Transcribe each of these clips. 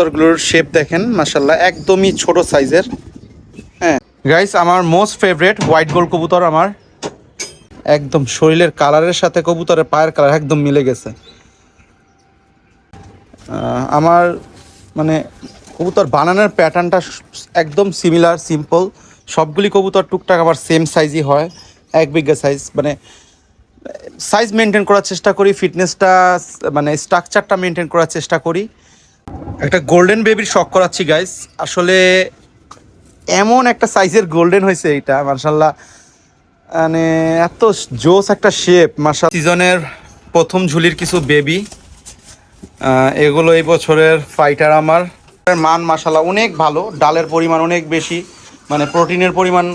কবুতরগুলোর shape দেখেন মাশাআল্লাহ একদমই ছোট সাইজের। হ্যাঁ গাইস, আমার মোস্ট ফেভারিট হোয়াইট গোল্ড কবুতর। আমার একদম শরীরের কালারের সাথে কবুতরের পায়ের কালার একদম মিলে গেছে। আমার মানে কবুতর বানানোর প্যাটার্নটা একদম সিমিলার, সিম্পল। সবগুলি কবুতর টুকটাক আবার সেম সাইজই হয়, এক বিঘা সাইজ। মানে সাইজ মেনটেন করার চেষ্টা করি, ফিটনেসটা মানে স্ট্রাকচারটা মেনটেন করার চেষ্টা করি। একটা গোল্ডেন বেবির শখ করাচ্ছি গাইস। আসলে এমন একটা সাইজের গোল্ডেন হয়েছে এটা মাশাআল্লাহ, মানে এত জোস একটা শেপ মাশাআল্লাহ। সিজনের প্রথম ঝুলির কিছু বেবি, এগুলো এই বছরের ফাইটার। আমার মান মাশাআল্লাহ অনেক ভালো, ডালের পরিমাণ অনেক বেশি, মানে প্রোটিনের পরিমাণ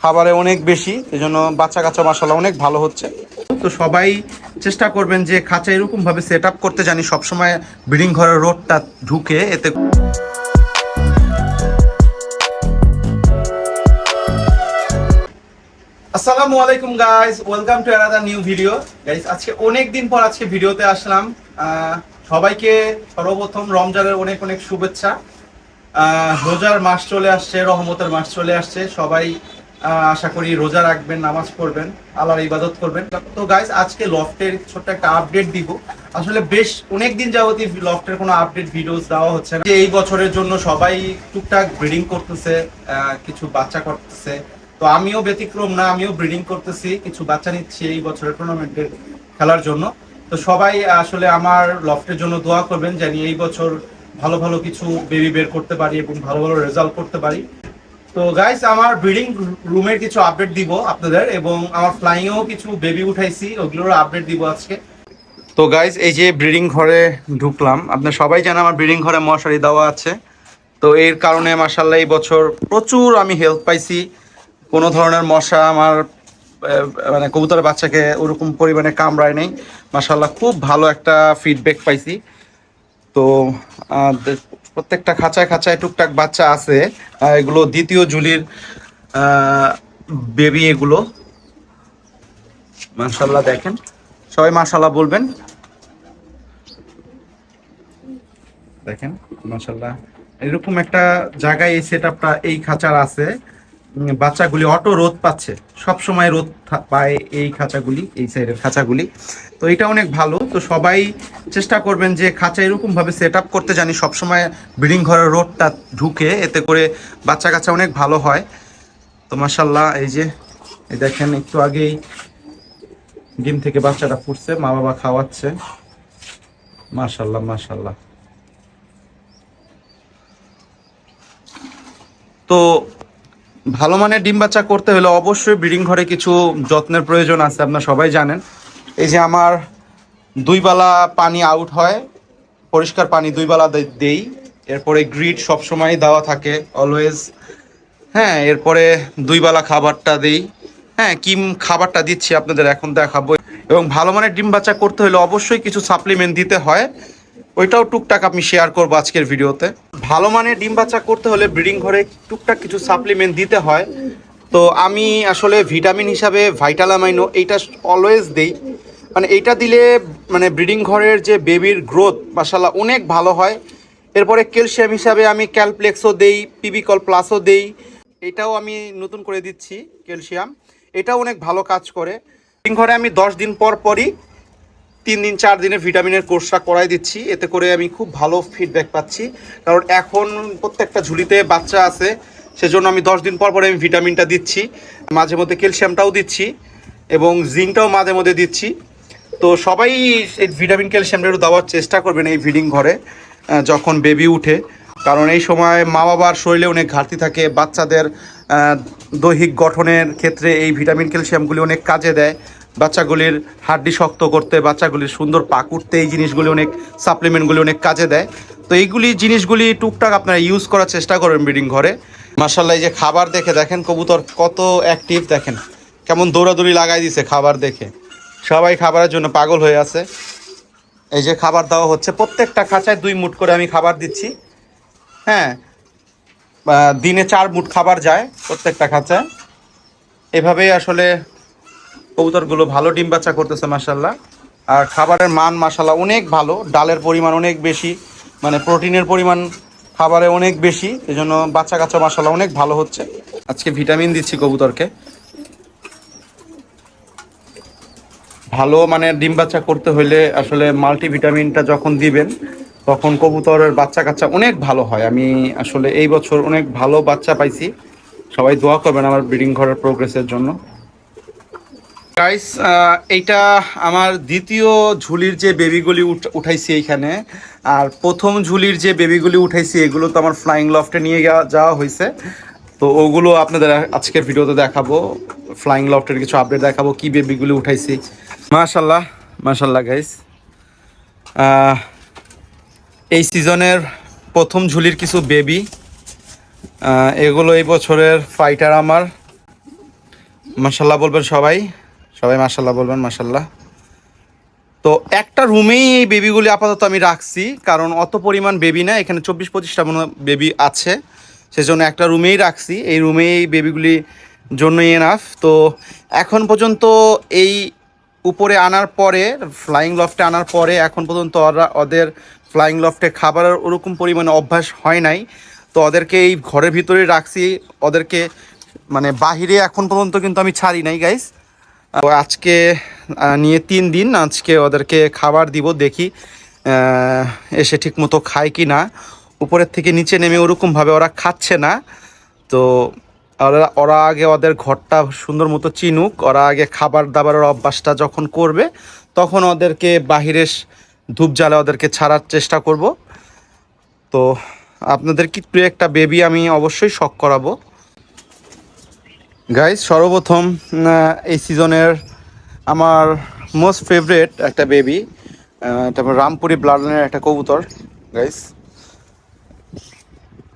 খাবারে অনেক বেশি, এজন্য বাচ্চা কাচ্চা মাশাআল্লাহ অনেক ভালো হচ্ছে। তো সবাই চেষ্টা করবেন যে খাঁচা এরকমভাবে সেট আপ করতে জানি সবসময় ব্রিডিং ঘরের রোডটা ঢুকে, এতে আসসালামু আলাইকুম guys, welcome to another new video. Guys আজকে অনেক দিন পর আজকে ভিডিওতে আসলাম। সবাইকে সর্বপ্রথম রমজানের অনেক অনেক শুভেচ্ছা। রোজার মাস চলে আসছে, রহমতের মাস চলে আসছে। সবাই আশা করি রোজা রাখবেন, নামাজ পড়বেন, আল্লাহর ইবাদত করবেন। তো গাইস আজকে লফটের ছোট্ট একটা আপডেট দিব। আসলে বেশ অনেক দিন যাবতই লফটের কোনো আপডেট ভিডিওস দেওয়া হচ্ছে না। এই বছরের জন্য সবাই টুকটাক ব্রিডিং করতেছে, কিছু বাচ্চা করতেছে। তো আমিও ব্যতিক্রম না, আমিও ব্রিডিং করতেছি, কিছু বাচ্চা নিচ্ছি এই বছরের টুর্নামেন্টের খেলার জন্য। তো সবাই আসলে আমার লফটের জন্য দোয়া করবেন, জানি এই বছর ভালো ভালো কিছু বেবি বের করতে পারি এবং ভালো ভালো রেজাল্ট করতে পারি। তো গাইস আমার ব্রিডিং রুমের কিছু আপডেট দিব আপনাদের, এবং আমার ফ্লাইংয়েও কিছু বেবি উঠাইছি, ওগুলোর আপডেট দিব আজকে। তো গাইস এই যে ব্রিডিং ঘরে ঢুকলাম, আপনারা সবাই জানেন আমার ব্রিডিং ঘরে মশারি দেওয়া আছে। তো এর কারণে মাশাআল্লাহ এই বছর প্রচুর আমি হেল্প পাইছি। কোনো ধরনের মশা আমার মানে কবুতরের বাচ্চাকে ওরকম পরিমাণে কামড়ায় নেই মাশাআল্লাহ, খুব ভালো একটা ফিডব্যাক পাইছি। তো প্রত্যেকটা খাঁচায় খাঁচায় টুকটাক বাচ্চা আছে। এগুলো দ্বিতীয় ঝুলির বেবি, এগুলো মাশাআল্লাহ দেখেন, সবাই মাশাআল্লাহ বলবেন। দেখেন মাশাআল্লাহ এরকম একটা জায়গায় এই সেটআপটা এই খাঁচার আছে। বাচ্চাগুলি অটো রোদ পাচ্ছে, সব সময় রোদ পায় এই খাঁচাগুলি, এই সাইডের খাঁচাগুলি। তো এটা অনেক ভালো। তো সবাই চেষ্টা করবেন যে খাঁচা এরকমভাবে সেট আপ করতে জানি সবসময় ব্রিডিং ঘরের রোদটা ঢুকে, এতে করে বাচ্চা কাচ্চা অনেক ভালো হয়। তো মাশাআল্লাহ এই যে এই দেখেন একটু আগেই ডিম থেকে বাচ্চাটা ফুটছে, মা বাবা খাওয়াচ্ছে। মাশাআল্লাহ মাশাআল্লাহ। তো ভালো মানের ডিম বাচ্চা করতে হলে অবশ্যই ব্রিডিং ঘরে কিছু যত্নের প্রয়োজন আছে, আপনারা সবাই জানেন। এই যে আমার 2 বেলা পানি আউট হয়, পরিষ্কার পানি 2 বেলা দেই। এরপরে গ্রিড সবসময় দেওয়া থাকে অলওয়েজ। হ্যাঁ, এরপরে 2 বেলা খাবারটা দেই। হ্যাঁ, কি খাবারটা দিচ্ছি আপনাদের এখন দেখাবো। এবং ভালো মানের ডিম বাচ্চা করতে হলে অবশ্যই কিছু সাপ্লিমেন্ট দিতে হয়, ওইটাও টুকটাক আমি শেয়ার করবো আজকের ভিডিওতে। ভালো মানের ডিম বাচ্চা করতে হলে ব্রিডিং ঘরে টুকটাক কিছু সাপ্লিমেন্ট দিতে হয়। তো আমি আসলে ভিটামিন হিসাবে ভাইটালামাইনো এইটা অলওয়েজ দেই। মানে এইটা দিলে মানে ব্রিডিং ঘরের যে বেবির গ্রোথ মাশাআল্লাহ অনেক ভালো হয়। এরপরে ক্যালসিয়াম হিসাবে আমি ক্যালপ্লেক্সও দেই, পিবিকল প্লাসও দেই। এটাও আমি নতুন করে দিচ্ছি ক্যালসিয়াম, এটাও অনেক ভালো কাজ করে। ব্রিডিং ঘরে আমি 10 দিন পর পরই 3 দিন 4 দিনের ভিটামিনের কোর্সটা করাই দিচ্ছি, এতে করে আমি খুব ভালো ফিডব্যাক পাচ্ছি। কারণ এখন প্রত্যেকটা ঝুলিতে বাচ্চা আছে, সেজন্য আমি 10 দিন পর পরে আমি ভিটামিনটা দিচ্ছি, মাঝে মধ্যে ক্যালসিয়ামটাও দিচ্ছি এবং জিঙ্কটাও মাঝে মধ্যে দিচ্ছি। তো সবাই এই ভিটামিন ক্যালসিয়ামটা একটু দেওয়ার চেষ্টা করবেন এই ব্রিডিং ঘরে যখন বেবি উঠে। কারণ এই সময় মা বাবার শরীরে অনেক ঘাটতি থাকে, বাচ্চাদের দৈহিক গঠনের ক্ষেত্রে এই ভিটামিন ক্যালসিয়ামগুলি অনেক কাজে দেয়। বাচ্চাগুলির হাড্ডি শক্ত করতে, বাচ্চাগুলির সুন্দর পা করতে এই জিনিসগুলি অনেক, সাপ্লিমেন্টগুলি অনেক কাজে দেয়। তো এইগুলি জিনিসগুলি টুকটাক আপনারা ইউজ করার চেষ্টা করবেন ব্রিডিং ঘরে। মাশাআল্লাহ এই যে খাবার দেখে দেখেন কবুতর কত অ্যাক্টিভ, দেখেন কেমন দৌড়াদৌড়ি লাগাই দিছে খাবার দেখে, সবাই খাবারের জন্য পাগল হয়ে আছে। এই যে খাবার দেওয়া হচ্ছে, প্রত্যেকটা খাঁচায় 2 মুঠ করে আমি খাবার দিচ্ছি। হ্যাঁ, দিনে 4 মুঠ খাবার যায় প্রত্যেকটা খাঁচায়। এভাবেই আসলে কবুতরগুলো ভালো ডিম বাচ্চা করতেছে মাশাআল্লাহ। আর খাবারের মান মাশাআল্লাহ অনেক ভালো, ডালের পরিমাণ অনেক বেশি, মানে প্রোটিনের পরিমাণ খাবারে অনেক বেশি, এই জন্য বাচ্চা কাচ্চা মাশাআল্লাহ অনেক ভালো হচ্ছে। আজকে ভিটামিন দিচ্ছি কবুতরকে। ভালো মানে ডিম বাচ্চা করতে হলে আসলে মাল্টিভিটামিনটা যখন দিবেন তখন কবুতরের বাচ্চা কাচ্চা অনেক ভালো হয়। আমি আসলে এই বছর অনেক ভালো বাচ্চা পাইছি। সবাই দোয়া করবেন আমার ব্রিডিং ঘরের প্রোগ্রেসের জন্য। গাইস, এইটা আমার দ্বিতীয় ঝুলির যে বেবিগুলি উঠাইছি এইখানে। আর প্রথম ঝুলির যে বেবিগুলি উঠাইছি এগুলো তো আমার ফ্লাইং লফটে নিয়ে যাওয়া হয়েছে। তো ওগুলো আপনাদের আজকের ভিডিওতে দেখাবো। ফ্লাইং লফটের কিছু আপডেট দেখাবো, কি বেবিগুলি উঠাইছি। মাশাল্লাহ মাশাল্লাহ গাইস, এই সিজনের প্রথম ঝুলির কিছু বেবি, এগুলো এই বছরের ফাইটার আমার। মাশাল্লাহ বলবেন সবাই, সবাই মাশাল্লাহ বলবেন মাশাল্লাহ। তো একটা রুমেই এই বেবিগুলি আপাতত আমি রাখছি, কারণ অত পরিমাণ বেবি না, এখানে 24-25টা মনে বেবি আছে, সেজন্য একটা রুমেই রাখছি। এই রুমেই এই বেবিগুলি জন্যই এনাফ। তো এখন পর্যন্ত এই উপরে আনার পরে, ফ্লাইং লফটে আনার পরে এখন পর্যন্ত ওদের ফ্লাইং লফটে খাবারের ওরকম পরিমাণে অভ্যাস হয় নাই। তো ওদেরকে এই ঘরের ভিতরেই রাখছি, ওদেরকে মানে বাহিরে এখন পর্যন্ত কিন্তু আমি ছাড়ি নাই গাইস। তো আজকে নিয়ে 3 দিন, আজকে ওদেরকে খাবার দিব, দেখি এসে ঠিক মতো খায় কি না। উপরের থেকে নিচে নেমে ওরকমভাবে ওরা খাচ্ছে না। তো ওরা আগে ওদের ঘরটা সুন্দর মতো চিনুক, ওরা আগে খাবার দাবারের অভ্যাসটা যখন করবে তখন ওদেরকে বাহিরে ধূপ জ্বালে ওদেরকে ছাড়ার চেষ্টা করব। তো আপনাদের একটু একটা বেবি আমি অবশ্যই শখ করাবো গাইস। সর্বপ্রথম এই সিজনের আমার মোস্ট ফেভারেট একটা বেবি, এটা রামপুরি ব্লাড লাইনের একটা কবুতর গাইস।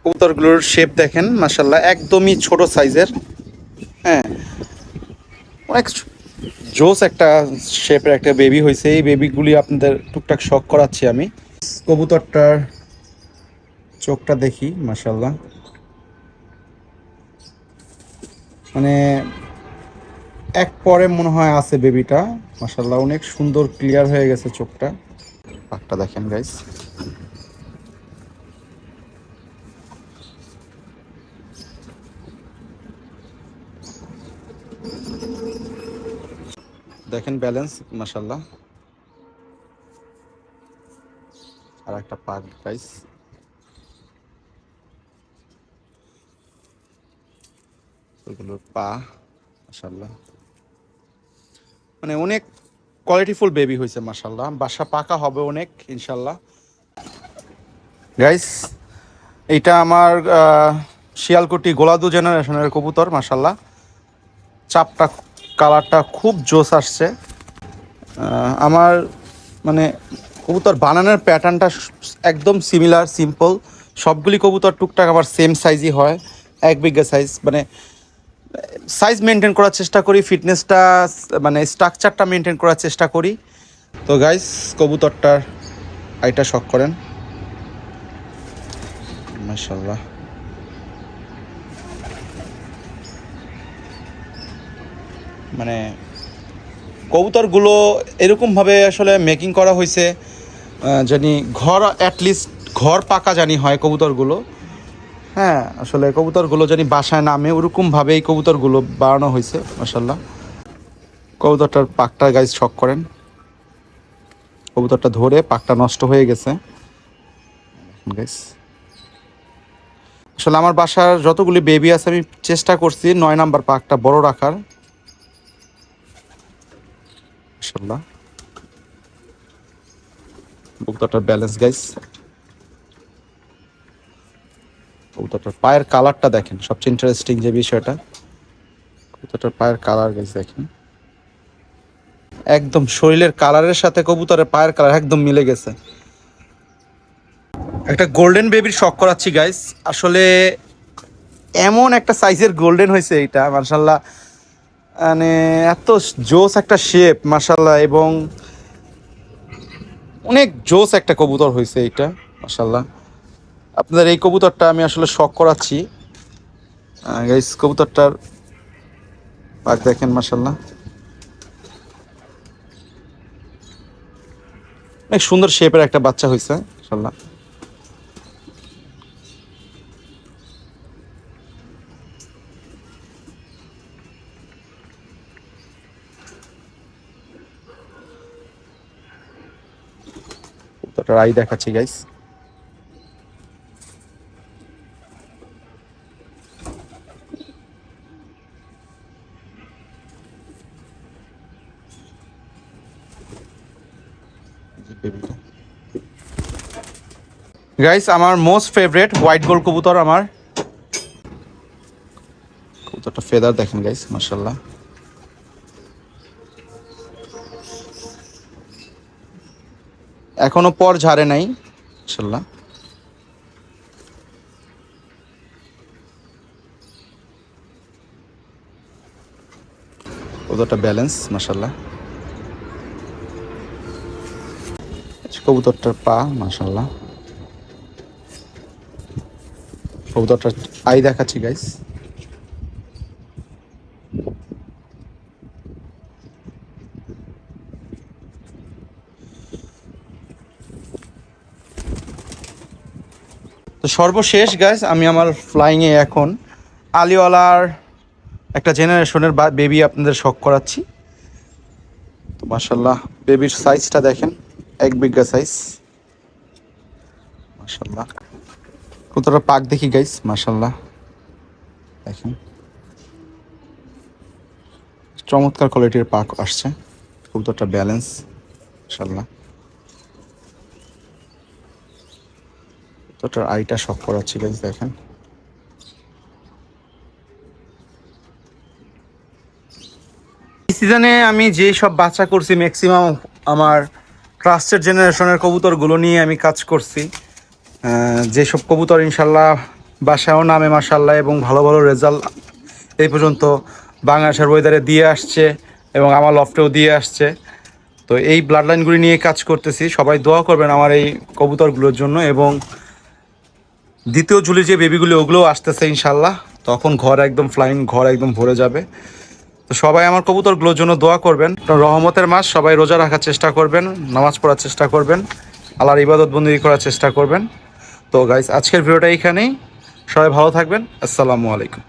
কবুতরগুলোর শেপ দেখেন মাশাল্লাহ, একদমই ছোট সাইজের। হ্যাঁ, অনেক জোস একটা শেপের একটা বেবি হয়েছে। এই বেবিগুলি আপনাদের টুকটাক শখ করাচ্ছি আমি। কবুতরটার চোখটা দেখি মাশাল্লাহ, মানে এক পরে মনে হয় আছে বেবিটা মাশাল্লাহ, অনেক সুন্দর ক্লিয়ার হয়ে গেছে চোখটা। পাকটা দেখেন গাইস, দেখেন ব্যালেন্স মাশাল্লাহ। আর একটা পাক গাইস, ওইগুলোর পা মাশাল্লাহ, মানে অনেক কোয়ালিটিফুল বেবি হয়েছে মাশাল্লাহ। বাসা পাকা হবে অনেক ইনশাল্লাহ গাইস। এইটা আমার শিয়ালকুটি গোলাদু জেনারেশনের কবুতর মাশাল্লাহ। চাপটা কালারটা খুব জোস আসছে। আমার মানে কবুতর বানানোর প্যাটার্নটা একদম সিমিলার, সিম্পল। সবগুলি কবুতর টুকটাক আবার সেম সাইজই হয়, এক বিঘা সাইজ। মানে সাইজ মেনটেন করার চেষ্টা করি, ফিটনেসটা মানে স্ট্রাকচারটা মেনটেন করার চেষ্টা করি। তো গাইস, কবুতরটার আইটা শখ করেন মাশাল্লাহ। মানে কবুতরগুলো এরকমভাবে আসলে মেকিং করা হয়েছে জানি ঘর অ্যাটলিস্ট ঘর পাকা জানি হয় কবুতরগুলো। হ্যাঁ, আসলে কবুতরগুলো জানি বাসায় নামে ওরকমভাবে এই কবুতরগুলো বানানো হয়েছে মাশাল্লাহ। কবুতরটার পাকটা গাইস শখ করেন, কবুতরটা ধরে পাকটা নষ্ট হয়ে গেছে গাইস। আসলে আমার বাসার যতগুলি বেবি আছে আমি চেষ্টা করছি 9 নাম্বার পাকটা বড় রাখার মাশাল্লাহ। কবুতরটার ব্যালেন্স গাইস, কবুতরটার পায়ের কালারটা দেখেন, সবচেয়ে ইন্টারেস্টিং যে বিষয়টা কবুতরটার পায়ের কালার গাইস দেখেন, একদম শরীরের কালারের সাথে কবুতরের পায়ের কালার একদম মিলে গেছে। একটা গোল্ডেন বেবির শখ করাচ্ছি গাইস। আসলে এমন একটা সাইজের গোল্ডেন হয়েছে এইটা মাশাল্লাহ, মানে এত জোস একটা শেপ মাশাল্লাহ, এবং অনেক জোস একটা কবুতর হয়েছে এইটা মাশাল্লাহ। আপনাদের এই কবুতরটা আমি আসলে শখ করাচ্ছি গাইস। কবুতরটার পাক দেখেন মাশাল্লাহ, অনেক সুন্দর শেপের একটা বাচ্চা হয়েছে মাশাল্লাহ। কবুতরটার আই দেখাচ্ছি গাইস। গাইস আমার মোস্ট ফেভারিট হোয়াইট গোল্ড কবুতর, আমার কবুতরটা ফেদার দেখেন গাইস, মাশাআল্লাহ। এখনো পর ঝাড়ে নাই, মাশাআল্লাহ। কবুতরটা ব্যালেন্স, মাশাআল্লাহ। কবুতরটার পা, মাশাআল্লাহ। কবুতরটার আই দেখাচ্ছি গাইস। তো সর্বশেষ গাইস আমি আমার ফ্লাইংয়ে এখন আলিওয়ালার একটা জেনারেশনের বেবি আপনাদের শখ করাচ্ছি। তো মাশাআল্লাহ বেবির সাইজটা দেখেন, 1 বিঘা সাইজ, মাশাআল্লাহ। কবুতরটা পাক দেখি গাইস, মাশাআল্লাহ দেখেন, চমৎকার কোয়ালিটির পাক আসছে। কবুতরটা ব্যালেন্স, মাশাআল্লাহ। কবুতরটার আইটা শখ করাচ্ছি গাইস, দেখেন। এই সিজনে আমি যে সব বাচ্চা করছি ম্যাক্সিমাম আমার ট্রাস্টেড জেনারেশনের কবুতরগুলো নিয়ে আমি কাজ করছি। যেসব কবুতর ইনশাল্লাহ বাসায়ও নামে মাশাল্লাহ, এবং ভালো ভালো রেজাল্ট এই পর্যন্ত বাংলাদেশের ওয়েদারে দিয়ে আসছে এবং আমার লফটেও দিয়ে আসছে। তো এই ব্লাড লাইনগুলি নিয়ে কাজ করতেছি। সবাই দোয়া করবেন আমার এই কবুতরগুলোর জন্য। এবং দ্বিতীয় ঝুলি যে বেবিগুলো ওগুলোও আসতেছে ইনশাল্লাহ, তখন ঘর একদম ফ্লাইং, ঘর একদম ভরে যাবে। তো সবাই আমার কবুতরগুলোর জন্য দোয়া করবেন। রহমতের মাস, সবাই রোজা রাখার চেষ্টা করবেন, নামাজ পড়ার চেষ্টা করবেন, আল্লাহর ইবাদত বন্দেগী করার চেষ্টা করবেন। তো গাইস আজকের ভিডিওটা এইখানেই, সবাই ভালো থাকবেন। আসসালামু আলাইকুম।